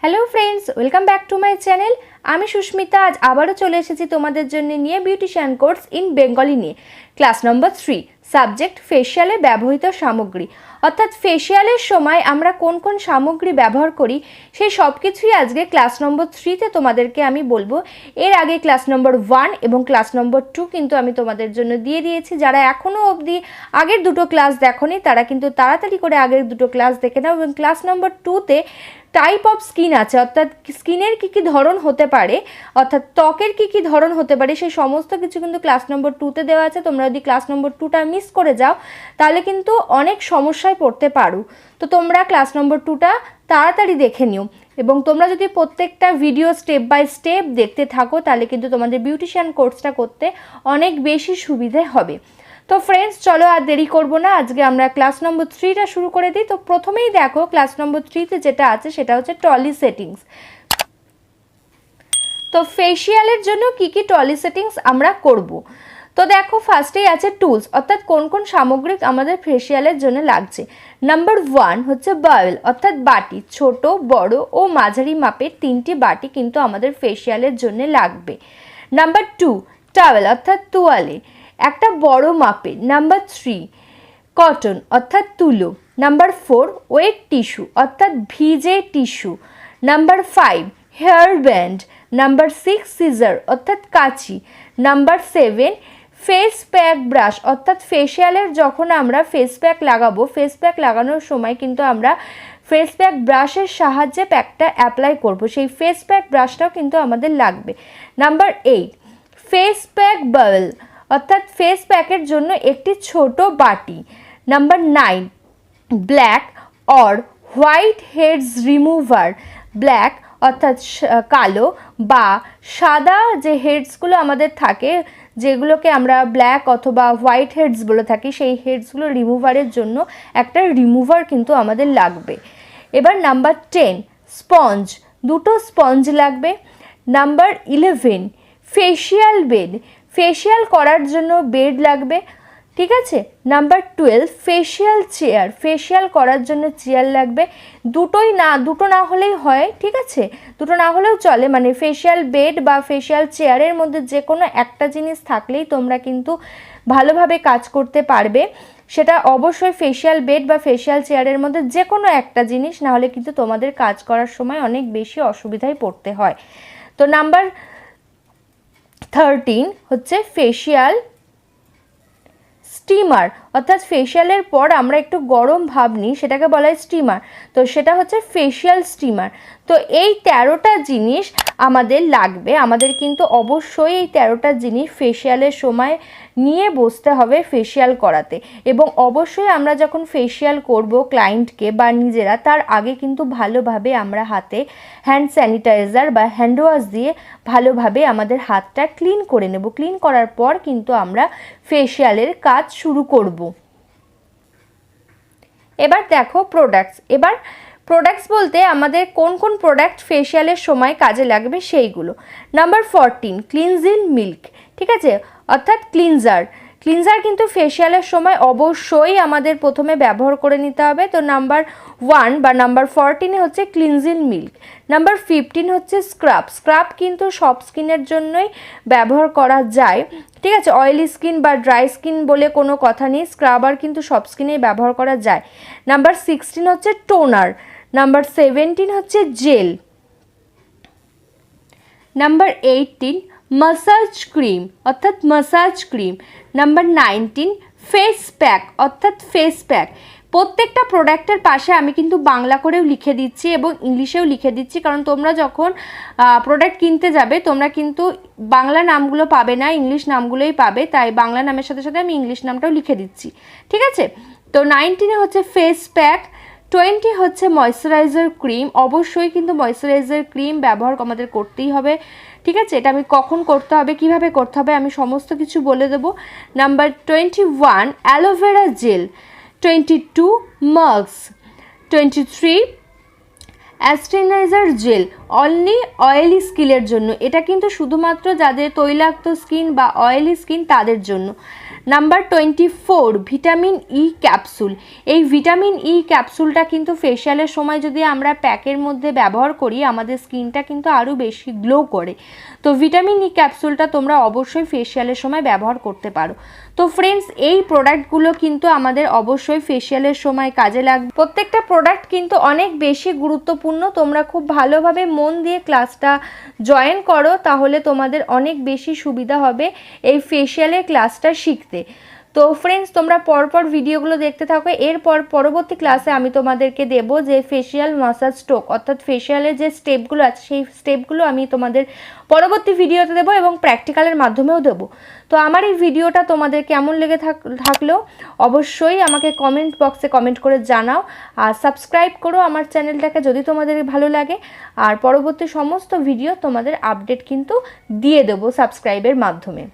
Hello friends, welcome back to my channel. আমি সুস্মিতা আজ আবারও চলে এসেছি তোমাদের জন্য নিয়ে বিউটিশিয়ান কোর্স ইন বেঙ্গলি নিয়ে ক্লাস নম্বর 3 সাবজেক্ট ফেশিয়ালে ব্যবহৃত সামগ্রী। অর্থাৎ ফেশিয়ালের সময় আমরা কোন কোন সামগ্রী ব্যবহার করি সেই সব কিছুই আজকে ক্লাস নম্বর 3তে তোমাদেরকে আমি বলবো। এর আগে ক্লাস নম্বর 1 এবং ক্লাস নম্বর 2 কিন্তু আমি তোমাদের জন্য দিয়ে দিয়েছি। যারা এখনও অবধি আগের দুটো ক্লাস দেখোনি তারা কিন্তু তাড়াতাড়ি করে আগের দুটো ক্লাস দেখে নাও। এবং ক্লাস নম্বর 2তে টাইপ অফ স্কিন আছে, অর্থাৎ স্কিনের কী কী ধরন হতে পারে, অর্থাৎ ত্বকের কী কী ধরন হতে পারে সেই সমস্ত কিছু কিন্তু ক্লাস নম্বর 2তে দেওয়া আছে। তোমরা যদি ক্লাস নম্বর 2টা মিস করে যাও তাহলে কিন্তু অনেক সমস্যায় পড়তে পারো। তো তোমরা ক্লাস নম্বর 2টা তাড়াতাড়ি দেখে নিও এবং তোমরা যদি প্রত্যেকটা ভিডিও স্টেপ বাই স্টেপ দেখতে থাকো তাহলে কিন্তু তোমাদের বিউটিশিয়ান কোর্সটা করতে অনেক বেশি সুবিধে হবে। তো ফ্রেন্ডস, চলো আর দেরি করব না, আজকে আমরা ক্লাস নম্বর 3টা শুরু করে দিই। তো প্রথমেই দেখো ক্লাস নম্বর 3তে যেটা আছে সেটা হচ্ছে টলি সেটিংস। তো ফেশিয়ালের জন্য কি কি টলি সেটিংস আমরা করব। তো দেখো ফার্স্টেই আছে টুলস, অর্থাৎ কোন কোন সামগ্রী আমাদের ফেশিয়ালের জন্য লাগছে। নাম্বার 1 হচ্ছে বাউল, অর্থাৎ বাটি, ছোট বড় ও মাঝারি মাপের 3টি বাটি কিন্তু আমাদের ফেশিয়ালের জন্য লাগবে। নাম্বার 2 টাওয়েল, অর্থাৎ তোয়ালে একটা বড় মাপের। নাম্বার 3 কটন, অর্থাৎ তুলো। নাম্বার 4 ওয়েট টিস্যু, অর্থাৎ ভিজে tissue. Number 5 hair band. Number 6 scissor, অর্থাৎ কাঁচি। নাম্বার 7 ফেস প্যাক ব্রাশ, অর্থাৎ ফেশিয়ালের যখন আমরা ফেস প্যাক লাগাবো, ফেস প্যাক লাগানোর সময় কিন্তু আমরা ফেস প্যাক ব্রাশের সাহায্যে প্যাকটা অ্যাপ্লাই করব, সেই ফেস প্যাক ব্রাশটাও কিন্তু আমাদের লাগবে। নাম্বার 8 ফেস প্যাক বাউল, অর্থাৎ ফেস প্যাকের জন্য একটি ছোট বাটি। Number 9 black or white heads remover, black অর্থাৎ কালো বা সাদা যে হেডসগুলো আমাদের থাকে, যেগুলোকে আমরা ব্ল্যাক অথবা হোয়াইট হেডস বলে থাকি, সেই হেডসগুলো রিমুভারের জন্য একটা রিমুভার কিন্তু আমাদের লাগবে। এবার নাম্বার 10 স্পঞ্জ, দুটো স্পঞ্জ লাগবে। নাম্বার 11 ফেশিয়াল বেড, ফেশিয়াল করার জন্য বেড লাগবে, ঠিক আছে। নাম্বার 12 ফেশিয়াল চেয়ার, ফেশিয়াল করার জন্য চেয়ার লাগবে। দুটো না হলেই হয়, ঠিক আছে, দুটো না হলেও চলে, মানে ফেশিয়াল বেড বা ফেশিয়াল চেয়ারের মধ্যে যে কোনো একটা জিনিস থাকলেই তোমরা কিন্তু ভালোভাবে কাজ করতে পারবে। সেটা অবশ্যই ফেশিয়াল বেড বা ফেশিয়াল চেয়ারের মধ্যে যে কোনো একটা জিনিস, না হলে কিন্তু তোমাদের কাজ করার সময় অনেক বেশি অসুবিধায় পড়তে হয়। তো নাম্বার 13 হচ্ছে ফেশিয়াল স্টিমার, অর্থাৎ ফেশিয়ালের পর আমরা একটু গরম ভাব নিই, সেটাকে বলা হয় স্টিমার। তো সেটা হচ্ছে ফেশিয়াল স্টিমার। তো এই 13টা জিনিস আমাদের লাগবে। আমাদের কিন্তু অবশ্যই এই 13টা জিনিস ফেশিয়ালের সময় নিয়ে বসতে হবে ফেশিয়াল করাতে। এবং অবশ্যই আমরা যখন ফেশিয়াল করব ক্লায়েন্টকে বা নিজেরা, তার আগে কিন্তু ভালোভাবে আমরা হাতে হ্যান্ড স্যানিটাইজার বা হ্যান্ড ওয়াশ দিয়ে ভালোভাবে আমাদের হাতটা ক্লিন করে নেব। ক্লিন করার পর কিন্তু আমরা ফেশিয়ালের কাজ শুরু করব। এবার দেখো প্রোডাক্টস। এবার প্রোডাক্টস বলতে আমাদের কোন কোন প্রোডাক্ট ফেশিয়ালের সময় কাজে লাগবে সেইগুলো। নাম্বার 14 ক্লিনজিং মিল্ক, ঠিক আছে, অর্থাৎ ক্লিনজার। ক্লিনজার কিন্তু ফেশিয়ালের সময় অবশ্যই আমাদের প্রথমে ব্যবহার করে নিতে হবে। তো নাম্বার 1 বা নাম্বার 14 হচ্ছে ক্লিনজিং মিল্ক। নাম্বার 15 হচ্ছে স্ক্রাব। স্ক্রাব কিন্তু সব স্কিনের জন্যই ব্যবহার করা যায়, ঠিক আছে, অয়েলি স্কিন বা ড্রাই স্কিন বলে কোনো কথা নেই, স্ক্রাবার কিন্তু সব স্কিনেই ব্যবহার করা যায়। নাম্বার 16 হচ্ছে টোনার। নাম্বার 17 হচ্ছে জেল। নাম্বার 18 মাসাজ ক্রিম, অর্থাৎ massage cream. Number 19 face pack, অর্থাৎ ফেস প্যাক। প্রত্যেকটা প্রোডাক্টের পাশে আমি কিন্তু বাংলা করেও লিখে দিচ্ছি এবং ইংলিশেও লিখে দিচ্ছি, কারণ তোমরা যখন প্রোডাক্ট কিনতে যাবে তোমরা কিন্তু বাংলা নামগুলো পাবে না, ইংলিশ নামগুলোই পাবে, তাই বাংলা নামের সাথে সাথে আমি ইংলিশ নামটাও লিখে দিচ্ছি, ঠিক আছে। তো 19 হচ্ছে ফেস প্যাক। 20 হচ্ছে ময়শ্চারাইজার ক্রিম। অবশ্যই কিন্তু ময়শ্চারাইজার ক্রিম ব্যবহার আমাদের করতেই হবে, ঠিক আছে। এটা আমি কখন করতে হবে, কিভাবে করতে হবে আমি সমস্ত কিছু বলে দেবো। Number 21 aloe vera gel. 22 মাস্ক। 23 অ্যাস্টেনাইজার জেল, অনলি অয়েলি স্কিনের জন্য। এটা কিন্তু শুধুমাত্র যাদের তৈলাক্ত স্কিন বা অয়েলি স্কিন তাদের জন্য। Number 24 vitamin E capsule. এই ভিটামিন ই ক্যাপসুলটা কিন্তু ফেশিয়ালের সময় যদি আমরা প্যাকের মধ্যে ব্যবহার করি আমাদের স্কিনটা কিন্তু আরও বেশি গ্লো করে। তো ভিটামিন ই ক্যাপসুলটা তোমরা অবশ্যই ফেশিয়ালের সময় ব্যবহার করতে পারো। তো ফ্রেন্ডস, এই প্রোডাক্টগুলো কিন্তু আমাদের অবশ্যই ফেশিয়ালের সময় কাজে লাগবে। প্রত্যেকটা প্রোডাক্ট কিন্তু অনেক বেশি গুরুত্বপূর্ণ। তোমরা খুব ভালোভাবে মন দিয়ে ক্লাসটা জয়েন করো, তাহলে তোমাদের অনেক বেশি সুবিধা হবে এই ফেশিয়ালের ক্লাসটা শিখতে। তো ফ্রেন্ডস, তোমরা পরপর ভিডিওগুলো দেখতে থাকো। এরপর পরবর্তী ক্লাসে আমি তোমাদেরকে দেবো যে ফেশিয়াল মাসাজ স্ট্রোক অর্থাৎ ফেশিয়ালের যে স্টেপগুলো আছে সেই স্টেপগুলো আমি তোমাদের পরবর্তী ভিডিওতে দেবো এবং প্র্যাকটিক্যালের মাধ্যমেও দেবো। তো আমার এই ভিডিওটা তোমাদের কেমন লেগে থাকলেও অবশ্যই আমাকে কমেন্ট বক্সে কমেন্ট করে জানাও। আর সাবস্ক্রাইব করো আমার চ্যানেলটাকে যদি তোমাদের ভালো লাগে। আর পরবর্তী সমস্ত ভিডিও তোমাদের আপডেট কিন্তু দিয়ে দেবো সাবস্ক্রাইবের মাধ্যমে।